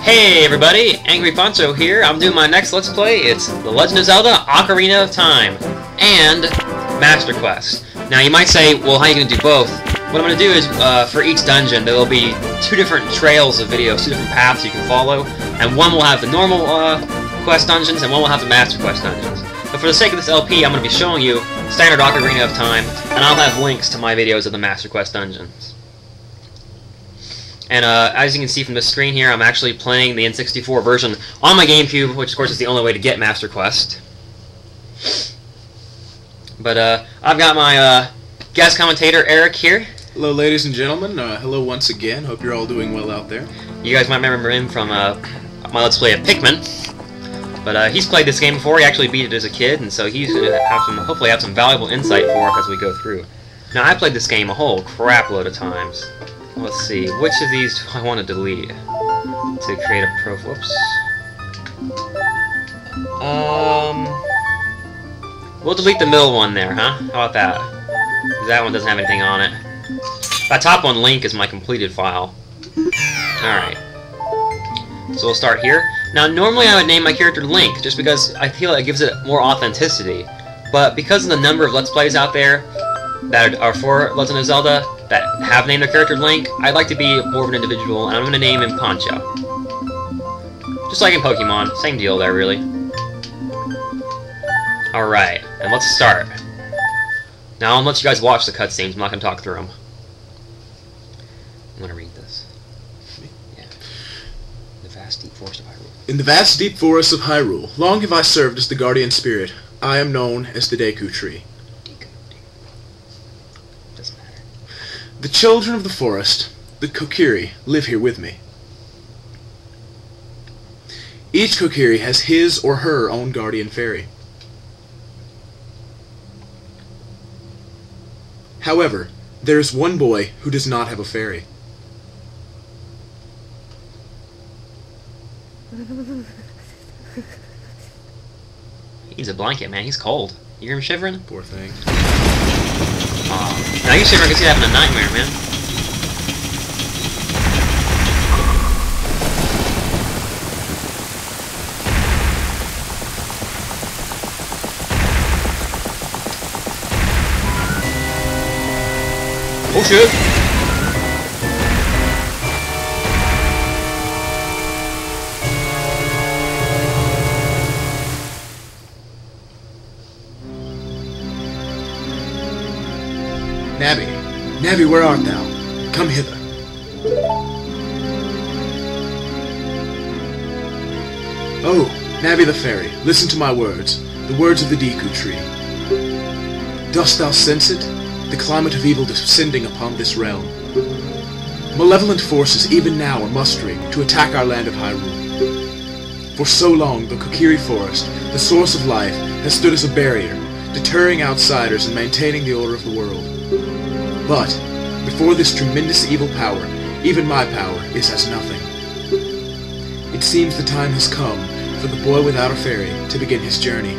Hey everybody, Angry Poncho here. I'm doing my next Let's Play. It's The Legend of Zelda Ocarina of Time and Master Quest. Now you might say, well, how are you going to do both? What I'm going to do is, for each dungeon, there will be two different trails of videos, two different paths you can follow, and one will have the normal quest dungeons, and one will have the Master Quest dungeons. But for the sake of this LP, I'm going to be showing you standard Ocarina of Time, and I'll have links to my videos of the Master Quest dungeons. And as you can see from the screen here, I'm actually playing the N64 version on my GameCube, which of course is the only way to get Master Quest. But I've got my guest commentator, Eric, here. Hello, ladies and gentlemen. Hello once again. Hope you're all doing well out there. You guys might remember him from my Let's Play of Pikmin. But he's played this game before. He actually beat it as a kid, and so he's going to have hopefully have some valuable insight for us as we go through. Now, I played this game a whole crap load of times. Let's see, which of these do I want to delete to create a profile? Whoops. We'll delete the middle one there, huh? How about that? Because that one doesn't have anything on it. That top one, Link, is my completed file. Alright. So we'll start here. Now, normally I would name my character Link, just because I feel it gives it more authenticity. But because of the number of Let's Plays out there that are for Legend of Zelda, that have named their character Link, I'd like to be more of an individual, and I'm going to name him Poncho. Just like in Pokemon, same deal there, really. Alright, and let's start. Now, I'll let you guys watch the cutscenes, I'm not going to talk through them. I'm going to read this. Yeah. The vast deep forest of Hyrule. In the vast deep forests of Hyrule, long have I served as the guardian spirit. I am known as the Deku Tree. The children of the forest, the Kokiri, live here with me. Each Kokiri has his or her own guardian fairy. However, there is one boy who does not have a fairy. He needs a blanket, man. He's cold. You hear him shivering? Poor thing. Now you shivering because he's having a nightmare, man. Oh shit! Navi, Navi, where art thou? Come hither. Oh, Navi the fairy, listen to my words, the words of the Deku Tree. Dost thou sense it? The climate of evil descending upon this realm. Malevolent forces even now are mustering to attack our land of Hyrule. For so long, the Kokiri Forest, the source of life, has stood as a barrier, deterring outsiders and maintaining the order of the world. But, before this tremendous evil power, even my power is as nothing. It seems the time has come for the boy without a fairy to begin his journey.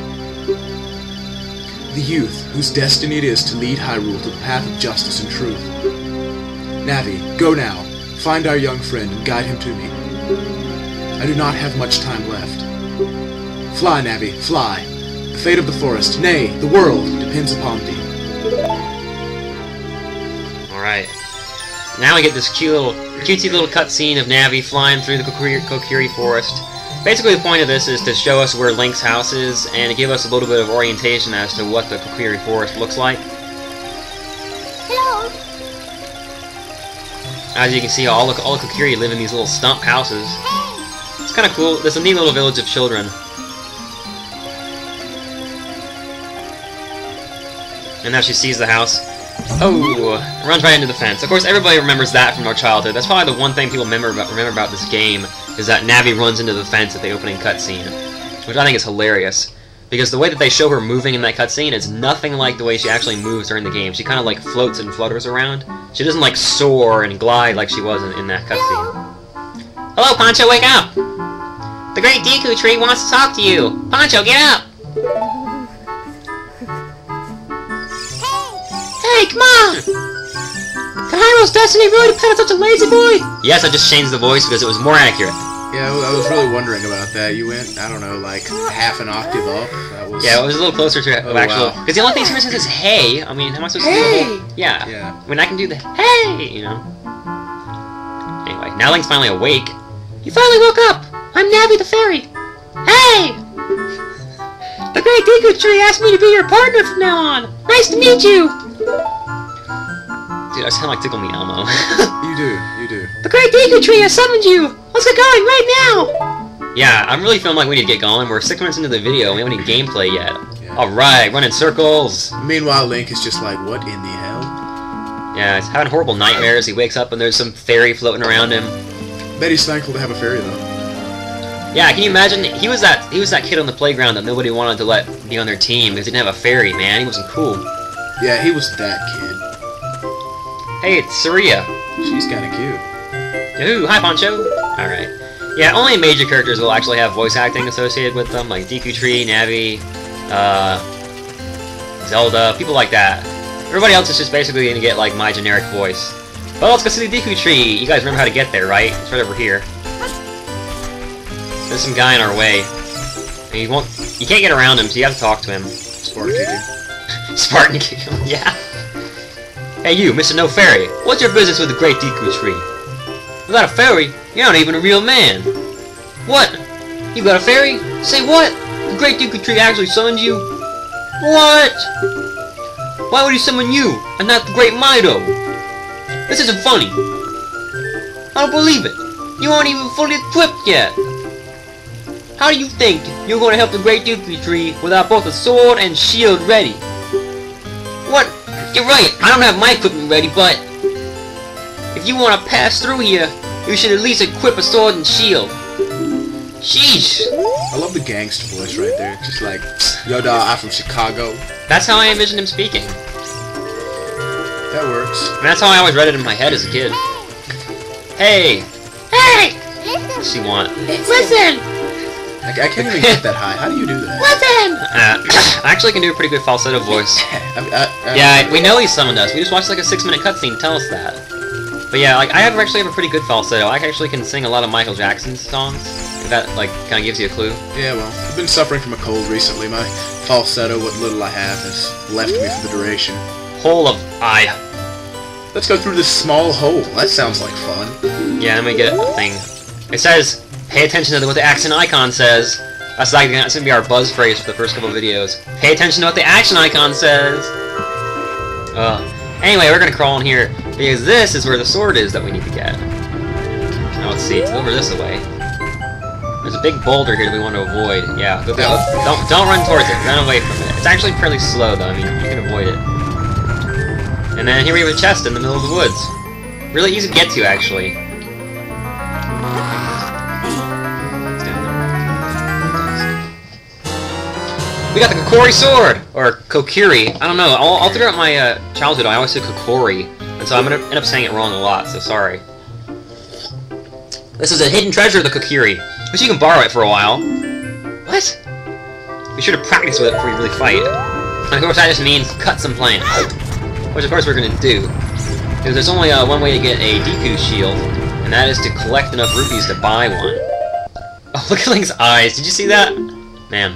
The youth whose destiny it is to lead Hyrule to the path of justice and truth. Navi, go now, find our young friend and guide him to me. I do not have much time left. Fly, Navi, fly. The fate of the forest, nay, the world, depends upon thee. Alright. Now we get this cutesy little cutscene of Navi flying through the Kokiri Forest. Basically the point of this is to show us where Link's house is, and to give us a little bit of orientation as to what the Kokiri Forest looks like. Hello. As you can see, all the Kokiri live in these little stump houses. It's kind of cool. There's a neat little village of children. And now she sees the house. Oh! Runs right into the fence. Of course, everybody remembers that from our childhood. That's probably the one thing people remember about this game, is that Navi runs into the fence at the opening cutscene. Which I think is hilarious. Because the way that they show her moving in that cutscene is nothing like the way she actually moves during the game. She kind of like floats and flutters around. She doesn't like soar and glide like she was in that cutscene. Hello, Poncho, wake up! The great Deku Tree wants to talk to you! Poncho, get up! Hey, come on! Can Hyrule's destiny really depend on such a lazy boy? Yes, I just changed the voice because it was more accurate. Yeah, I was really wondering about that. You went, I don't know, like half an octave up. That was... Yeah, it was a little closer to actual. Because the only thing Smith says is hey. I mean, how am I supposed to do the whole? Yeah. Yeah. I mean, I can do the hey, you know. Anyway, now Link's finally awake. You finally woke up. I'm Navi the fairy. Hey. The Great Deku Tree asked me to be your partner from now on. Nice to meet you. Dude, I sound like Tickle Me Elmo. You do. The Great Deku Tree has summoned you. Let's get going right now. Yeah, I'm really feeling like we need to get going. We're 6 minutes into the video and we haven't any gameplay yet. Yeah. Alright, run in circles. Meanwhile, Link is just like, what in the hell? Yeah, he's having horrible nightmares. He wakes up and there's some fairy floating around him. Bet he's thankful to have a fairy, though. Yeah, can you imagine? He was that kid on the playground that nobody wanted to let be on their team because he didn't have a fairy, man. He wasn't cool. Yeah, he was that kid. Hey, it's Saria. She's kinda cute. Ooh, hi, Poncho. Alright. Yeah, only major characters will actually have voice acting associated with them, like Deku Tree, Navi, Zelda, people like that. Everybody else is just basically gonna get, like, my generic voice. But let's go see the Deku Tree. You guys remember how to get there, right? It's right over here. There's some guy in our way. And you can't get around him, so you have to talk to him. Spartan kick him. Spartan kick him, yeah. Hey you, Mr. No Fairy, what's your business with the Great Deku Tree? Without a fairy, you're not even a real man. What? You got a fairy? Say what? The Great Deku Tree actually summoned you? What? Why would he summon you, and not the Great Mido? This isn't funny. I don't believe it. You aren't even fully equipped yet. How do you think you're going to help the Great Deku Tree without both a sword and shield ready? What? You're right, I don't have my equipment ready, but if you want to pass through here, you should at least equip a sword and shield. Sheesh. I love the gangster voice right there. Just like, yo dawg, I'm from Chicago. That's how I envisioned him speaking. That works. And that's how I always read it in my head as a kid. Hey! Hey! What's she want? Listen! I can't even get that high. How do you do that? Listen! I actually can do a pretty good falsetto voice. Yeah, we know he summoned us. We just watched like a 6-minute cutscene to tell us that. But yeah, like I actually have a pretty good falsetto. I actually can sing a lot of Michael Jackson songs. If that like kind of gives you a clue. Yeah, well, I've been suffering from a cold recently. My falsetto, what little I have, has left me for the duration. Hole of eye. Let's go through this small hole. That sounds like fun. Yeah, let me get a thing. It says, pay attention to what the action icon says. That's gonna be our buzz phrase for the first couple of videos. Pay attention to what the action icon says. Anyway, we're gonna crawl in here because this is where the sword is that we need to get. Now let's see, it's over this way. There's a big boulder here that we want to avoid. Yeah, don't run towards it. Run away from it. It's actually fairly slow though. I mean, you can avoid it. And then here we have a chest in the middle of the woods. Really easy to get to, actually. We got the Kokiri sword! Or Kokiri. I don't know. All throughout my childhood, I always said Kokiri. And so I'm going to end up saying it wrong a lot, so sorry. This is a hidden treasure of the Kokiri. But you can borrow it for a while. What? Be sure to practice with it before you really fight. And of course, that just means cut some plants. Which of course we're going to do. Because there's only one way to get a Deku shield, and that is to collect enough rupees to buy one. Oh, look at Link's eyes. Did you see that? Man.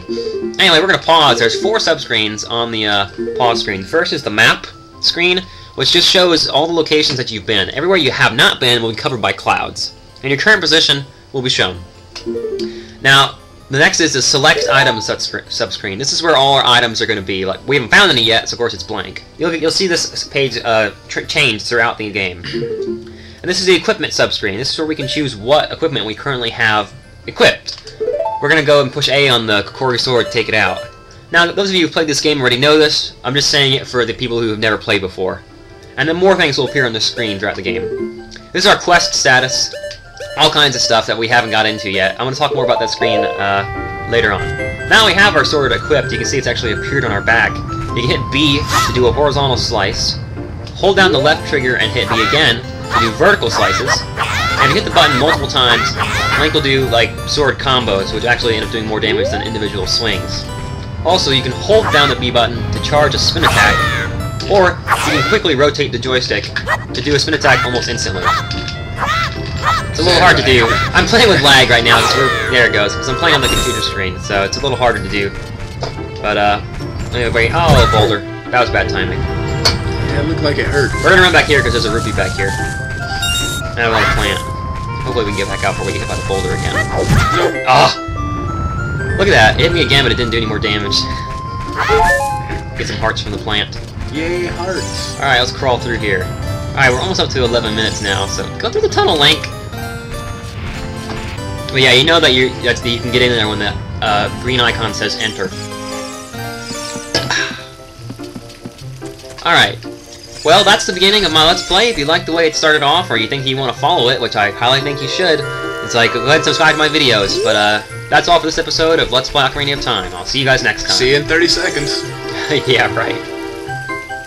Anyway, we're going to pause. There's 4 subscreens on the pause screen. First is the map screen, which just shows all the locations that you've been. Everywhere you have not been will be covered by clouds. And your current position will be shown. Now, the next is the select items subscreen. This is where all our items are going to be. Like, we haven't found any yet, so of course it's blank. You'll see this page change throughout the game. And this is the equipment subscreen. This is where we can choose what equipment we currently have equipped. We're going to go and push A on the Kokiri sword to take it out. Now, those of you who've played this game already know this. I'm just saying it for the people who have never played before. And then more things will appear on the screen throughout the game. This is our quest status. All kinds of stuff that we haven't got into yet. I'm going to talk more about that screen later on. Now we have our sword equipped. You can see it's actually appeared on our back. You can hit B to do a horizontal slice. Hold down the left trigger and hit B again to do vertical slices. And if you hit the button multiple times, Link will do like sword combos, which actually end up doing more damage than individual swings. Also, you can hold down the B button to charge a spin attack, or you can quickly rotate the joystick to do a spin attack almost instantly. It's a little hard to do. I'm playing with lag right now. There it goes. Because I'm playing on the computer screen, so it's a little harder to do. But anyway, oh, boulder. That was bad timing. Yeah, it looked like it hurt. We're gonna run back here because there's a rupee back here. And I want to plant. Hopefully we can get back out before we get hit by the boulder again. Ah! Look at that. It hit me again, but it didn't do any more damage. Get some hearts from the plant. Yay, hearts. Alright, let's crawl through here. Alright, we're almost up to 11 minutes now, so go through the tunnel, Link! But yeah, you know that you can get in there when the green icon says enter. Alright. Well, that's the beginning of my Let's Play. If you like the way it started off, or you think you want to follow it, which I highly think you should, it's like, go ahead and subscribe to my videos. But, that's all for this episode of Let's Play Ocarina of Time. I'll see you guys next time. See you in 30 seconds. Yeah, right.